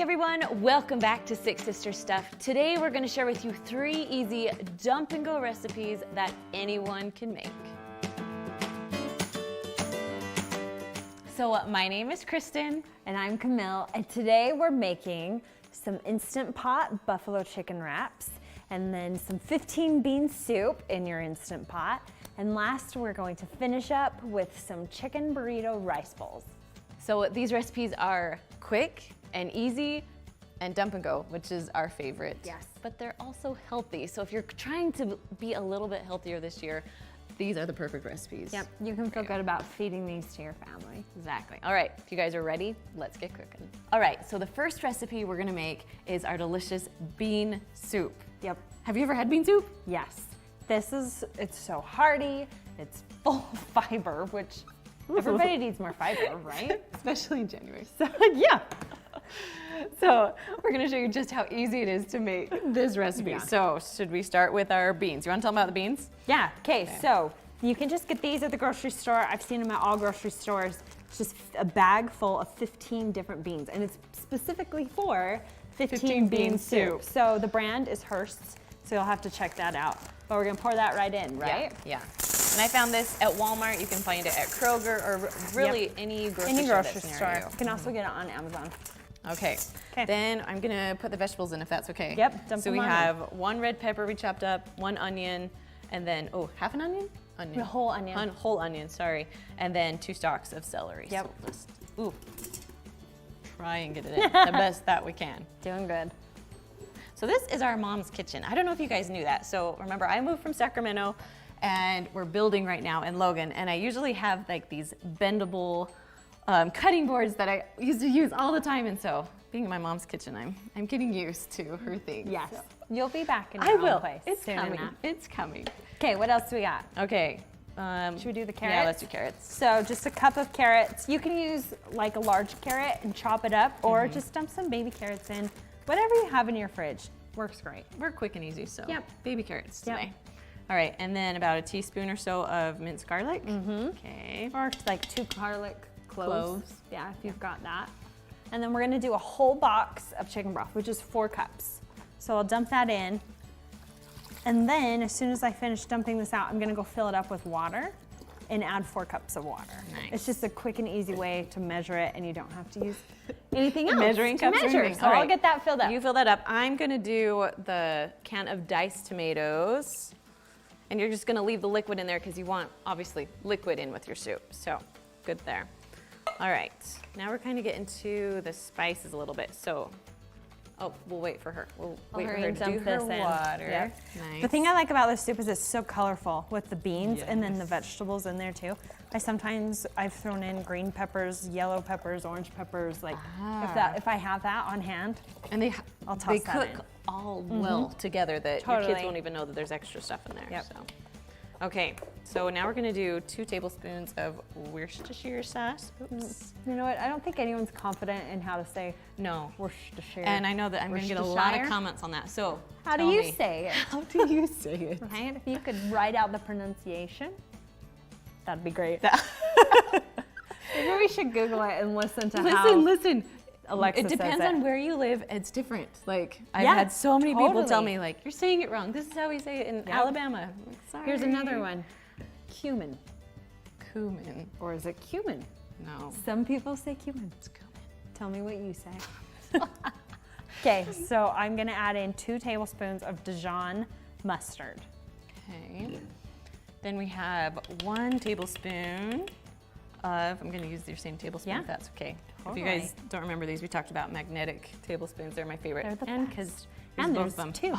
everyone, welcome back to Six Sisters Stuff. Today we're going to share with you 3 easy dump and go recipes that anyone can make. So my name is Kristen. And I'm Camille, and today we're making some Instant Pot buffalo chicken wraps, and then some 15 bean soup in your Instant Pot. And last, we're going to finish up with some chicken burrito rice bowls. So these recipes are quick and easy and dump and go, which is our favorite. Yes. But they're also healthy. So if you're trying to be a little bit healthier this year, these are the perfect recipes. Yep, you can feel good about feeding these to your family. Exactly. All right, if you guys are ready, let's get cooking. All right, so the first recipe we're gonna make is our delicious bean soup. Yep. Have you ever had bean soup? Yes. It's so hearty, it's full of fiber, which everybody needs more fiber, right? Especially in January. So, yeah. So we're gonna show you just how easy it is to make this recipe. Yeah. So should we start with our beans? You wanna tell them about the beans? Yeah, okay, so you can just get these at the grocery store. I've seen them at all grocery stores. It's just a bag full of 15 different beans, and it's specifically for 15 bean soup. So the brand is Hearst's, so you'll have to check that out. But we're gonna pour that right in, right? Yeah. And I found this at Walmart. You can find it at Kroger or really any grocery store. You can also get it on Amazon. Okay. Then I'm gonna put the vegetables in if that's okay. Yep, dump So them we on have 1 red pepper we chopped up, 1 onion, and then, half an onion? Onion. The whole onion. Whole onion, sorry. And then 2 stalks of celery. Yep. So just, try and get it in the best that we can. Doing good. So this is our mom's kitchen. I don't know if you guys knew that. So remember, I moved from Sacramento and we're building right now in Logan, and I usually have like these bendable cutting boards that I used to use all the time, and so being in my mom's kitchen, I'm getting used to her things. Yes. So. You'll be back in your own place. It's soon coming. enough. It's coming. Okay, what else do we got? Okay. Should we do the carrots? Yeah, let's do carrots. So just a cup of carrots. You can use like a large carrot and chop it up, or just dump some baby carrots in. Whatever you have in your fridge works great. We're quick and easy, so Yep. baby carrots Yep. today. All right, and then about a teaspoon or so of minced garlic. Okay. Or like 2 garlic cloves. Cloves. Yeah, if you've got that. And then we're gonna do a whole box of chicken broth, which is 4 cups. So I'll dump that in. And then as soon as I finish dumping this out, I'm gonna go fill it up with water and add 4 cups of water. Nice. It's just a quick and easy way to measure it, and you don't have to use anything else. Measuring to cups or measure. anything. So All I'll right. get that filled up. You fill that up. I'm gonna do the can of diced tomatoes. And you're just gonna leave the liquid in there because you want, obviously, liquid in with your soup. So, good there. All right, now we're kind of getting to the spices a little bit. So, we'll wait for her. We'll wait for her to do her water. Yep. Nice. The thing I like about this soup is it's so colorful with the beans and then the vegetables in there too. I've thrown in green peppers, yellow peppers, orange peppers. Like if I have that on hand, And they I'll toss they that cook in. all well together that your Totally. kids won't even know that there's extra stuff in there. Yep. So. Okay, so now we're gonna do 2 tablespoons of Worcestershire sauce. Oops. you know what? I don't think anyone's confident in how to say No. Worcestershire. And I know that I'm gonna get a lot of comments on that. So How do tell you me. say it? How do you say it? Right? If you could write out the pronunciation, that'd be great. Maybe we should Google it and listen to how Listen. Alexa It depends says it. on where you live. It's different. Like I've Yeah, had so many people tell totally. me, like, you're saying it wrong. This is how we say it in Alabama. I'm like, sorry. Here's another one. Cumin. Cumin. Or is it cumin? No. Some people say cumin. It's cumin. Tell me what you say. Okay, so I'm gonna add in 2 tablespoons of Dijon mustard. Okay. Then we have 1 tablespoon of, I'm gonna use your same tablespoon if that's okay. If you guys don't remember these, we talked about magnetic tablespoons. They're my favorite. They're the and best. because And both there's of them. 2.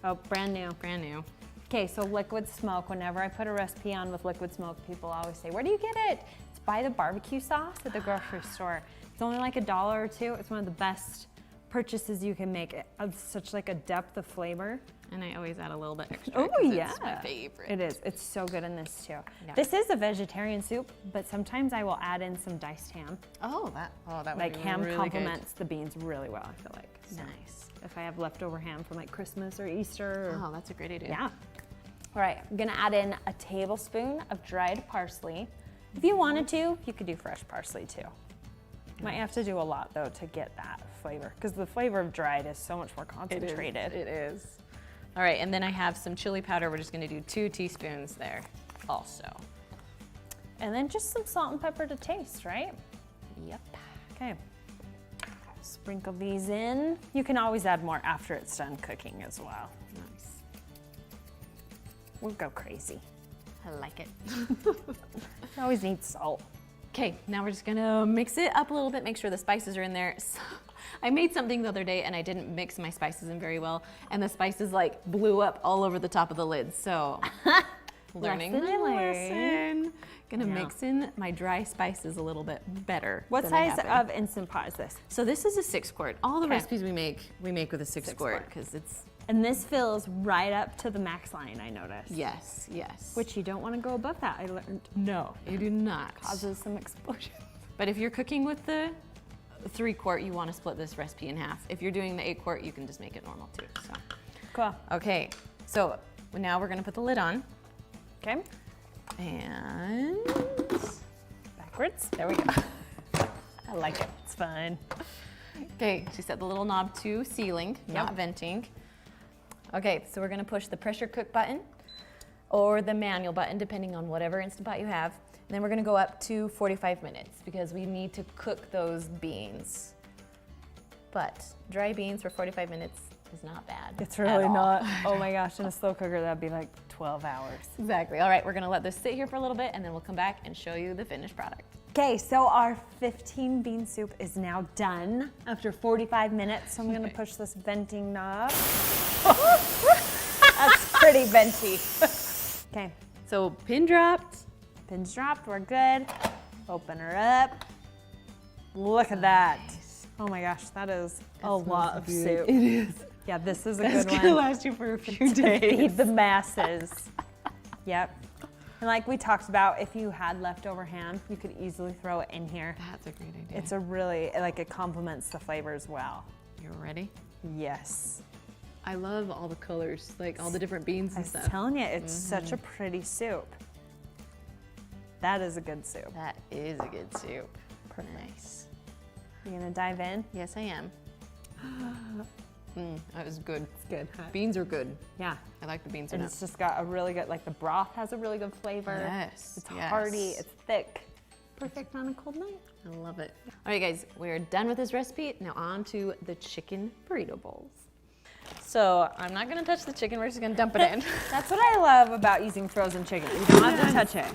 Oh, brand new. Brand new. Okay, so liquid smoke. Whenever I put a recipe on with liquid smoke, people always say, where do you get it? It's by the barbecue sauce at the grocery store. It's only like $1 or $2. It's one of the best purchases you can make. It adds such like a depth of flavor. And I always add a little bit extra. Oh 'cause yeah, it's my favorite. It is. It's so good in this too. Yeah. This is a vegetarian soup, but sometimes I will add in some diced ham. That would Like be ham really complements the beans really well, I feel like. good. So Nice. if I have leftover ham from like Christmas or Easter. Or, Oh, that's a great idea. yeah. All right, I'm gonna add in a tablespoon of dried parsley. If you wanted to, you could do fresh parsley too. Might have to do a lot though to get that flavor, because the flavor of dried is so much more concentrated. It is. All right, and then I have some chili powder. We're just gonna do 2 teaspoons there also. And then just some salt and pepper to taste, right? Yep. Okay. Sprinkle these in. You can always add more after it's done cooking as well. Nice. We'll go crazy. I like it. You always need salt. Okay, now we're just gonna mix it up a little bit, make sure the spices are in there. So, I made something the other day and I didn't mix my spices in very well, and the spices like blew up all over the top of the lid. So, learning my lesson. Gonna mix in my dry spices a little bit better. What size of Instant Pot is this? So this is a 6-quart. All the recipes we make with a 6-quart because it's. And this fills right up to the max line, I noticed. Yes, yes. Which you don't want to go above that, I learned. No, you do not. Causes some explosions. But if you're cooking with the 3-quart, you want to split this recipe in half. If you're doing the 8-quart, you can just make it normal too. So. Cool. Okay, so now we're gonna put the lid on. Okay. And backwards. There we go. I like it. It's fun. Okay, she set the little knob to sealing, not venting. Okay, so we're gonna push the pressure cook button or the manual button, depending on whatever Instant Pot you have. And then we're gonna go up to 45 minutes because we need to cook those beans. But dry beans for 45 minutes is not bad. It's really not. Oh my gosh, in a slow cooker, that'd be like 12 hours. Exactly. All right, we're gonna let this sit here for a little bit and then we'll come back and show you the finished product. Okay, so our 15 bean soup is now done after 45 minutes. So I'm gonna push this venting knob. That's pretty venti. Okay. So pin dropped. Pins dropped, we're good. Open her up. Look at that. Oh my gosh, that is a lot of soup. It is. Yeah, this is a That's good one. gonna last you for a few To days. feed the masses. Yep. And like we talked about, if you had leftover ham, you could easily throw it in here. That's a great idea. It's a really, like it complements the flavors well. You ready? Yes. I love all the colors, like all the different beans I and was stuff. telling you, it's such a pretty soup. That is a good soup. That is a good soup. Nice. You gonna dive in? Yes, I am. That was good. It's good, huh? Beans are good. Yeah. I like the beans And enough. it's just got a really good, like the broth has a really good flavor. Yes. It's yes. hearty, it's thick. Perfect on a cold night. I love it. All right, guys, we're done with this recipe. Now on to the chicken burrito bowls. So I'm not gonna touch the chicken, we're just gonna dump it in. That's what I love about using frozen chicken. You don't have to touch it.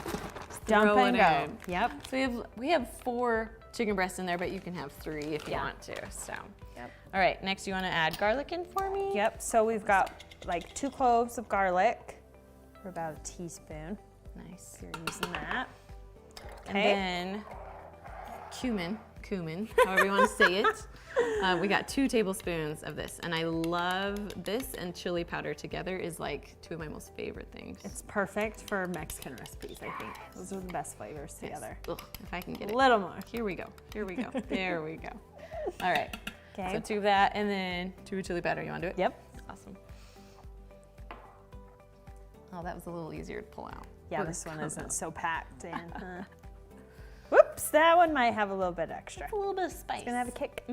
Just dump throw and it go. in. Yep. So we have 4 chicken breasts in there, but you can have 3 if you want to, so. Yep. All right, next you wanna add garlic in for me? Yep, so we've got like 2 cloves of garlic for about a teaspoon. Nice. If you're using that. And then cumin, however you want to say it. We got 2 tablespoons of this, and I love this and chili powder together is like 2 of my most favorite things. It's perfect for Mexican recipes, I think. Those are the best flavors together. Ugh, if I can get A it. little more. Here we go. There we go. All right. Okay. So 2 of that, and then 2 of chili powder. You want to do it? Yep. Awesome. Oh, that was a little easier to pull out. Yeah, this one isn't so packed in. Whoops, that one might have a little bit extra. A little bit of spice. It's gonna have a kick.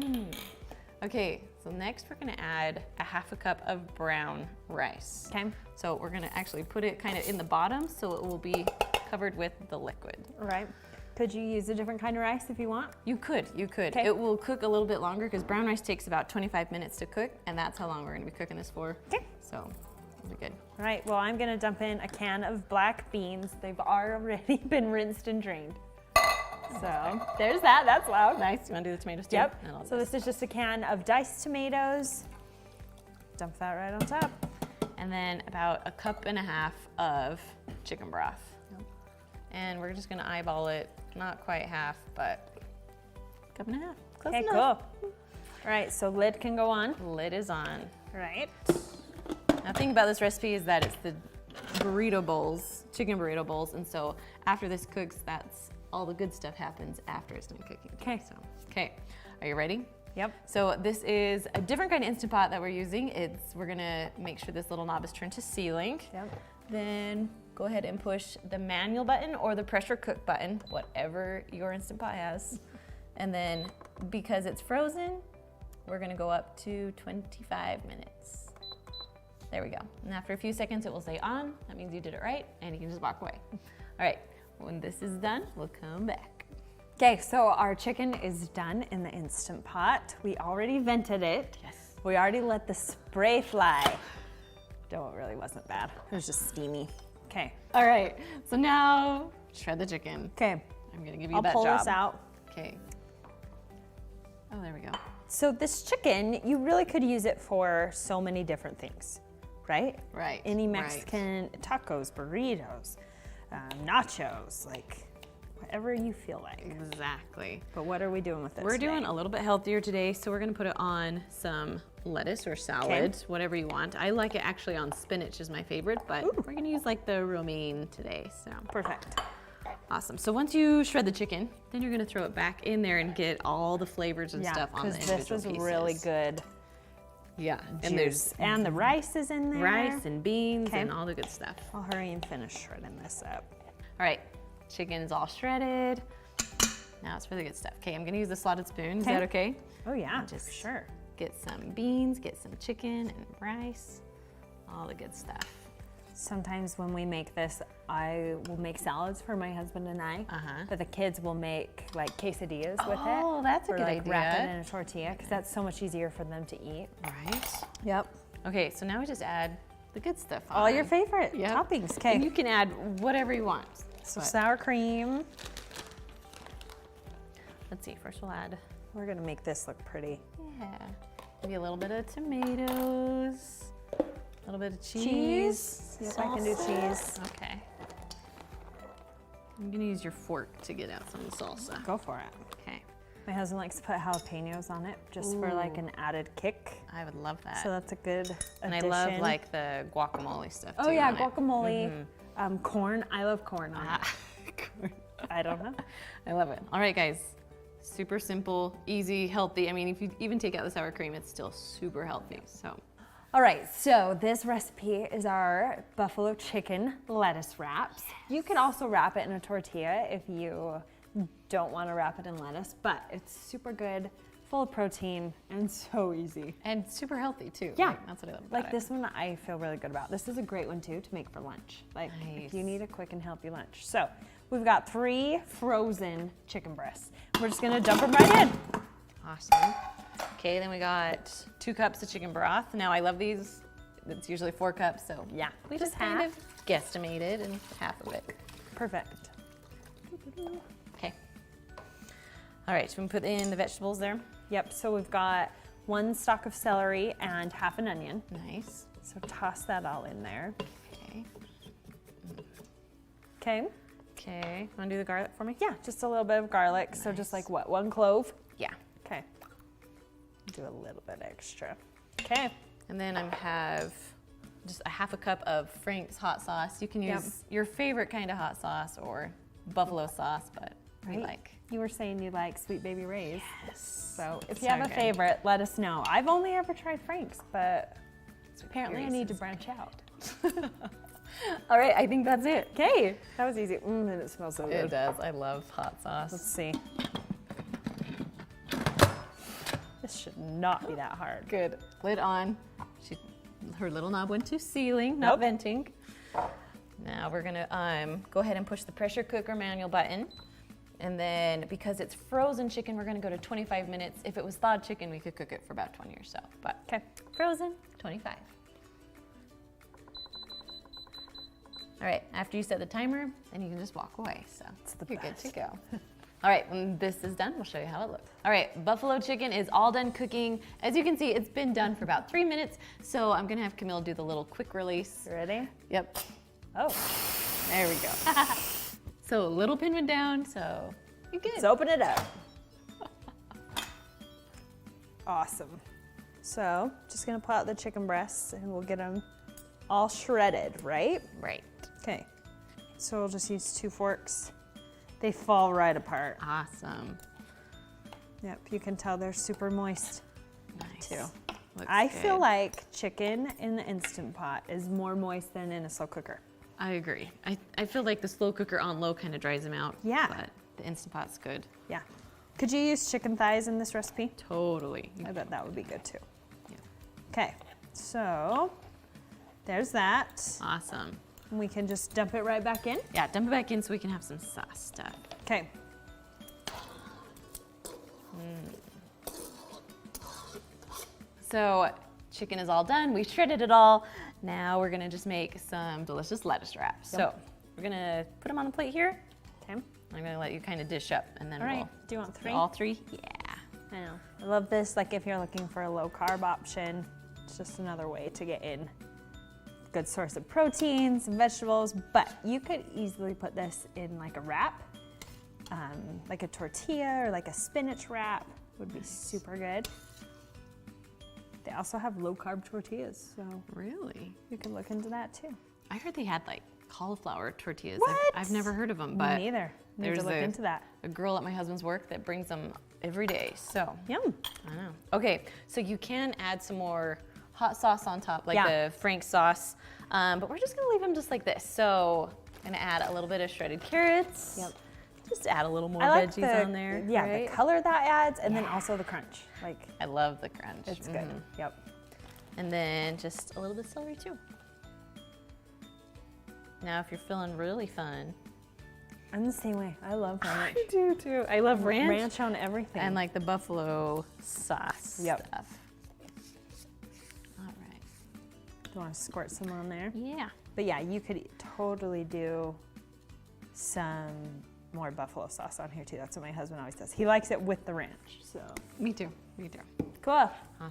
Okay, so next we're gonna add a 1/2 cup of brown rice. Okay. So we're gonna actually put it kind of in the bottom so it will be covered with the liquid. All right. Could you use a different kind of rice if you want? You could. Okay. It will cook a little bit longer because brown rice takes about 25 minutes to cook, and that's how long we're gonna be cooking this for. Okay. So it'll be good. All right, well, I'm gonna dump in a can of black beans. They've already been rinsed and drained. So there's that, that's loud. Nice, you wanna do the tomatoes too? Yep, And I'll do so this is just a can of diced tomatoes. Dump that right on top. And then about 1.5 cups of chicken broth. And we're just gonna eyeball it, not quite half, but 1.5 cups. Close Okay, enough. cool. All right, so lid can go on. Lid is on. All right. Now, the thing about this recipe is that it's the burrito bowls, chicken burrito bowls, and so after this cooks, that's all the good stuff happens after it's done cooking. Okay. So, okay, are you ready? Yep. So this is a different kind of Instant Pot that we're using. We're gonna make sure this little knob is turned to sealing. Yep. Then go ahead and push the manual button or the pressure cook button, whatever your Instant Pot has. And then because it's frozen, we're gonna go up to 25 minutes. There we go. And after a few seconds, it will say on. That means you did it right, and you can just walk away. All right, when this is done, we'll come back. Okay, so our chicken is done in the Instant Pot. We already vented it. Yes. We already let the spray fly. Though it really wasn't bad. It was just steamy. Okay. All right, so now shred the chicken. Okay. I'm gonna give you I'll that pull job. this out. Okay. Oh, there we go. So this chicken, you really could use it for so many different things, right? Right. Any Mexican tacos, burritos, nachos, like whatever you feel like. Exactly. But what are we doing with this We're today? doing a little bit healthier today, so we're gonna put it on some lettuce or salad, whatever you want. I like it actually on spinach is my favorite, but we're gonna use like the romaine today, so. Perfect. Awesome. So once you shred the chicken, then you're gonna throw it back in there and get all the flavors and stuff on the because individual this was pieces. really good. Yeah, And the rice is in there. rice and beans and all the good stuff. I'll hurry and finish shredding this up. All right, chicken's all shredded. Now it's for the good stuff. Okay, I'm gonna use the slotted spoon. Is that okay? Oh yeah, Just for sure. Get some beans, get some chicken and rice, all the good stuff. Sometimes when we make this, I will make salads for my husband and I, but the kids will make like quesadillas with it. Oh, that's a or good like wrap it idea. in a tortilla because that's so much easier for them to eat. Right. Yep. Okay, so now we just add the good stuff on. All your favorite Yep. toppings. And Okay. you can add whatever you want. So But sour cream. let's see, first we'll add, We're gonna make this look pretty. yeah, maybe a little bit of tomatoes, a little bit of cheese. Yep, I can do salsa. cheese. Okay. I'm gonna use your fork to get out some salsa. Go for it. Okay, My husband likes to put jalapenos on it just for like an added kick. I would love that. So that's a good addition. and I love like the guacamole stuff too. Oh yeah, on it. guacamole, corn. I love corn on it. Ah, I don't know. I love it. All right, guys. Super simple, easy, healthy. I mean, if you even take out the sour cream, it's still super healthy. So, All right, so this recipe is our buffalo chicken lettuce wraps. You could also wrap it in a tortilla if you don't want to wrap it in lettuce, but it's super good, full of protein, and so easy. and super healthy too. Yeah, Like, that's what I love about like it. this one I feel really good about. This is a great one too to make for lunch. Like if you Nice. need a quick and healthy lunch. So we've got 3 frozen chicken breasts. We're just gonna dump them right in. Awesome. Okay, then we got 2 cups of chicken broth. Now I love these. It's usually 4 cups, so Yeah, we just just kind half. of guesstimated and half of it. Perfect. Okay. All right, so we put in the vegetables there. Yep, so we've got 1 stalk of celery and half an onion. Nice. So toss that all in there. Okay. Okay. Okay. Want to do the garlic for me? Yeah, just a little bit of garlic. So just like what, 1 clove? Yeah. Okay. Do a little bit extra. Okay. And then I have just a half a cup of Frank's hot sauce. You can use Yep. your favorite kind of hot sauce or buffalo sauce, but we Right. like. You were saying you like Sweet Baby Ray's. Yes. So if So you have a good. favorite, let us know. I've only ever tried Frank's, but apparently I curious need to as- branch out. All right, I think that's it. Okay, that was easy. And it smells so It good. does. I love hot sauce. Let's see. This should not be that hard. Good. Lid on. Her little knob went to sealing, not Nope. venting. Now we're gonna go ahead and push the pressure cooker manual button. And then because it's frozen chicken, we're gonna go to 25 minutes. If it was thawed chicken, we could cook it for about 20 or so. But Okay. frozen, 25. All right, after you set the timer, then you can just walk away. So you're good to go. All right, when this is done, we'll show you how it looks. All right, buffalo chicken is all done cooking. As you can see, it's been done for about 3 minutes. So I'm gonna have Camille do the little quick release. You ready? Yep, Oh, there we go. so a little pin went down, so you're good. Let's open it up. Awesome. So, just gonna pull out the chicken breasts and we'll get them all shredded, right? Right, Okay. So we'll just use 2 forks. They fall right apart. awesome. Yep, you can tell they're super moist Nice. too. Looks I feel good. like chicken in the Instant Pot is more moist than in a slow cooker. I agree. I feel like the slow cooker on low kind of dries them out. Yeah. But the Instant Pot's good. Yeah. Could you use chicken thighs in this recipe? Totally. I bet that would be good too. Yeah. Okay, so there's that. Awesome. And we can just dump it right back in. Yeah, dump it back in so we can have some sauce stuff. Okay. So chicken is all done. We shredded it all. Now we're gonna just make some delicious lettuce wraps. So we're gonna put them on the plate here. Okay. I'm gonna let you kind of dish up and then All right. we'll Do you want three? all three. Yeah. I know. I love this. Like if you're looking for a low carb option, it's just another way to get in. Good source of proteins and vegetables, but you could easily put this in like a wrap, like a tortilla or like a spinach wrap would be super good. They also have low carb tortillas, so Really? you can look into that too. I heard they had like cauliflower tortillas. What? I've never heard of them, but Me neither. Need to look into that. a girl at my husband's work that brings them every day. So Yum. I know. Okay, so you can add some more hot sauce on top, like Yeah. the Frank sauce, but we're just gonna leave them just like this. So I'm gonna add a little bit of shredded carrots. Yep. Just add a little more I like veggies on there. Yeah, right? the color that adds, and then also the crunch. Like I love the crunch. it's good. Mhm. Yep. And then just a little bit of celery too. Now, if you're feeling really fun, I'm the same way. I love ranch. I do too. I love ranch. Ranch on everything. And like the buffalo sauce Yep. stuff. All right. Do you want to squirt some on there? Yeah. But yeah, you could totally do some more buffalo sauce on here too. That's what my husband always does. He likes it with the ranch. So Me too. Me too. cool. Awesome.